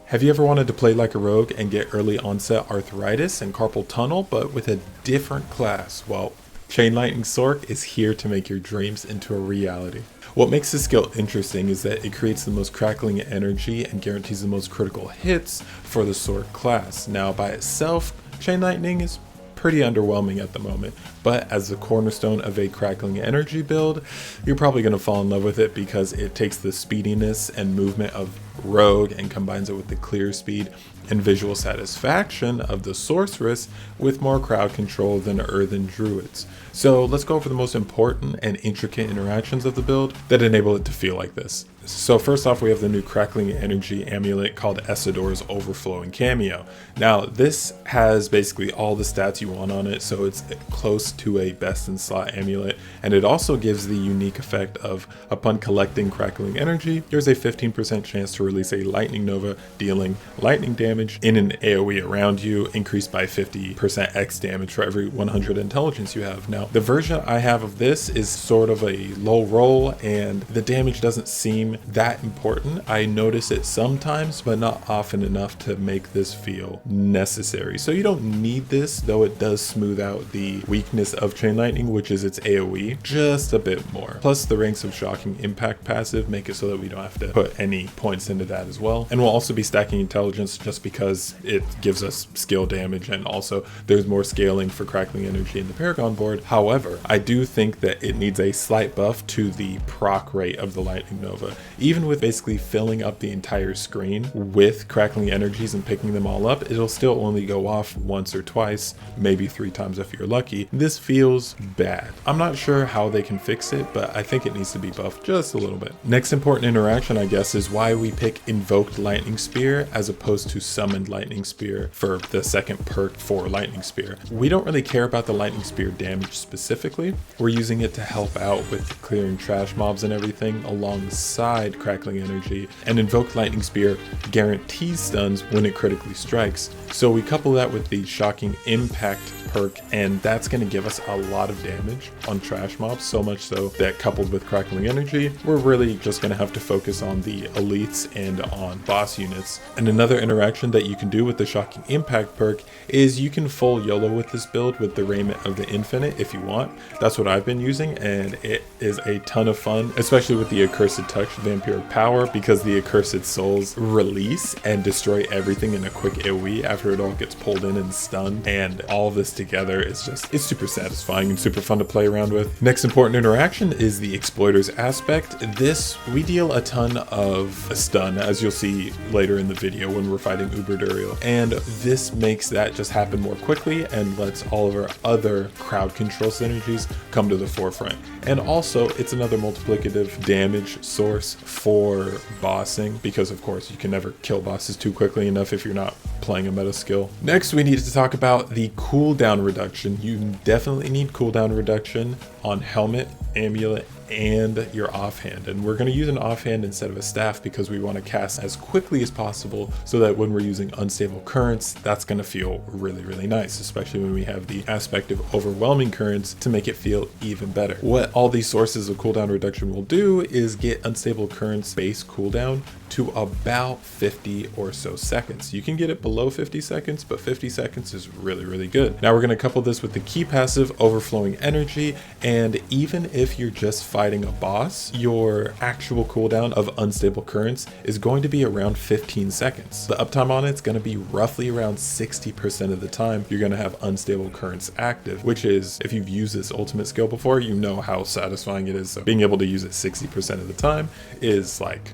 Have you ever wanted to play like a rogue and get early onset arthritis and carpal tunnel, but with a different class? Well, Chain Lightning Sork is here to make your dreams into a reality. What makes this skill interesting is that it creates the most crackling energy and guarantees the most critical hits for the Sork class. Now, by itself, Chain Lightning is pretty underwhelming at the moment, but as the cornerstone of a Crackling Energy build, you're probably going to fall in love with it because it takes the speediness and movement of Rogue and combines it with the clear speed and visual satisfaction of the Sorceress with more crowd control than Earthen Druids. So let's go over the most important and intricate interactions of the build that enable it to feel like this. So first off, we have the new Crackling Energy amulet called Esadora's Overflowing Cameo. Now this has basically all the stats you want on it, so it's close to a best in slot amulet, and it also gives the unique effect of upon collecting Crackling Energy, there's a 15% chance to release a Lightning Nova dealing lightning damage in an AoE around you, increased by 50% X damage for every 100 intelligence you have. Now the version I have of this is sort of a low roll and the damage doesn't seem that important. I notice it sometimes, but not often enough to make this feel necessary. So you don't need this, though it does smooth out the weakness of Chain Lightning, which is its AoE, just a bit more. Plus the Ranks of Shocking Impact passive make it so that we don't have to put any points into that as well. And we'll also be stacking intelligence just because it gives us skill damage, and also there's more scaling for Crackling Energy in the Paragon board. However, I do think that it needs a slight buff to the proc rate of the Lightning Nova. Even with basically filling up the entire screen with Crackling Energies and picking them all up, it'll still only go off once or twice, maybe 3 times if you're lucky. This feels bad. I'm not sure how they can fix it, but I think it needs to be buffed just a little bit. Next important interaction, I guess, is why we pick Invoked Lightning Spear as opposed to Summoned Lightning Spear for the second perk for Lightning Spear. We don't really care about the Lightning Spear damage specifically. We're using it to help out with clearing trash mobs and everything alongside Crackling Energy, and Invoked Lightning Spear guarantees stuns when it critically strikes. So we couple that with the Shocking Impact perk, and that's going to give us a lot of damage on trash mobs, so much so that coupled with Crackling Energy, we're really just going to have to focus on the elites and on boss units. And another interaction that you can do with the Shocking Impact perk is you can full YOLO with this build with the Raiment of the Infinite if you want. That's what I've been using, and it is a ton of fun, especially with the Accursed Touch Vampiric Power, because the Accursed Souls release and destroy everything in a quick AoE after it all gets pulled in and stunned, and all of this together is just, it's super satisfying and super fun to play around with. Next important interaction is the Exploiters aspect. This, we deal a ton of stun, as you'll see later in the video when we're fighting Uber Duriel, and this makes that just happen more quickly and lets all of our other crowd control synergies come to the forefront. And also it's another multiplicative damage source for bossing, because of course you can never kill bosses too quickly enough if you're not playing a meta skill. Next, we need to talk about the cooldown reduction. You definitely need cooldown reduction on Helmet, Amulet, and your offhand, and we're going to use an offhand instead of a staff because we want to cast as quickly as possible, so that when we're using unstable currents, that's going to feel really nice, especially when we have the aspect of overwhelming currents to make it feel even better. What all these sources of cooldown reduction will do is get unstable currents base cooldown to about 50 or so seconds. You can get it below 50 seconds, but 50 seconds is really good. Now we're going to couple this with the key passive Overflowing Energy, and even if you're just fighting a boss, your actual cooldown of unstable currents is going to be around 15 seconds. The uptime on it's going to be roughly around 60% of the time you're going to have unstable currents active, which is, if you've used this ultimate skill before, you know how satisfying it is. So being able to use it 60% of the time is like,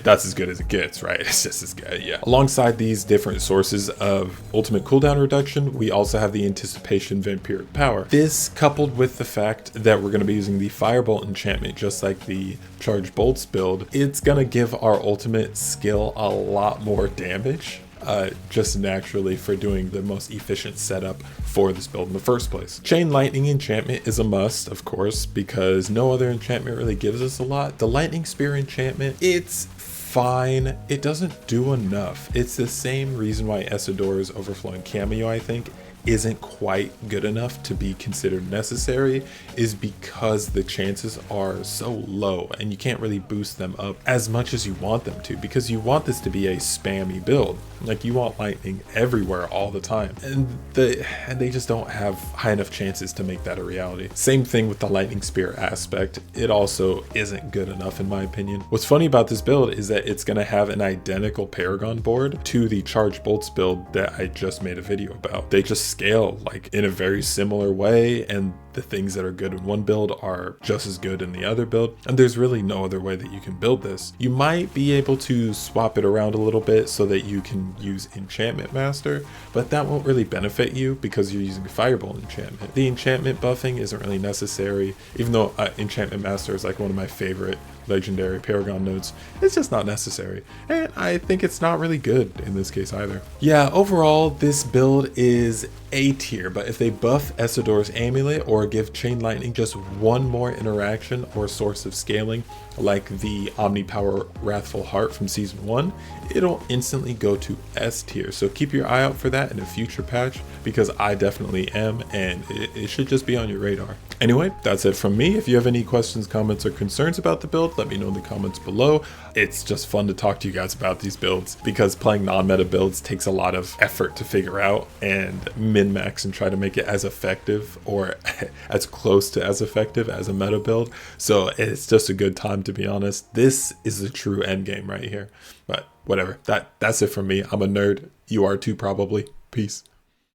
that's as good as it gets, right? It's just as good, yeah. Alongside these different sources of ultimate cooldown reduction, we also have the Anticipation Vampiric Power. This, coupled with the fact that we're going to be using the Firebolt enchantment just like the Charge Bolts build, it's going to give our ultimate skill a lot more damage. Just naturally for doing the most efficient setup for this build in the first place. Chain Lightning enchantment is a must, of course, because no other enchantment really gives us a lot. The Lightning Spear enchantment, it's fine. It doesn't do enough. It's the same reason why Esadora's Overflowing Cameo, I think, isn't quite good enough to be considered necessary is because the chances are so low and you can't really boost them up as much as you want them to, because you want this to be a spammy build. Like, you want lightning everywhere all the time, and they just don't have high enough chances to make that a reality. Same thing with the lightning spear aspect. It also isn't good enough in my opinion. What's funny about this build is that it's going to have an identical paragon board to the charge bolts build that I just made a video about. They just scale like in a very similar way, and the things that are good in one build are just as good in the other build, and there's really no other way that you can build this. You might be able to swap it around a little bit so that you can use Enchantment Master, but that won't really benefit you because you're using Fireball enchantment. The enchantment buffing isn't really necessary, even though Enchantment Master is like one of my favorite legendary paragon nodes. It's just not necessary, and I think it's not really good in this case either. Yeah, overall this build is A tier, but if they buff Esadora's amulet or give Chain Lightning just one more interaction or source of scaling like the Omnipower Wrathful Heart from season 1, it'll instantly go to S tier. So keep your eye out for that in a future patch, because I definitely am, and it should just be on your radar. Anyway, that's it from me. If you have any questions, comments, or concerns about the build, let me know in the comments below. It's just fun to talk to you guys about these builds, because playing non-meta builds takes a lot of effort to figure out and min-max and try to make it as effective or as close to as effective as a meta build. So it's just a good time, to be honest. This is the true end game right here. But whatever, that's it from me. I'm a nerd. You are too, probably. Peace.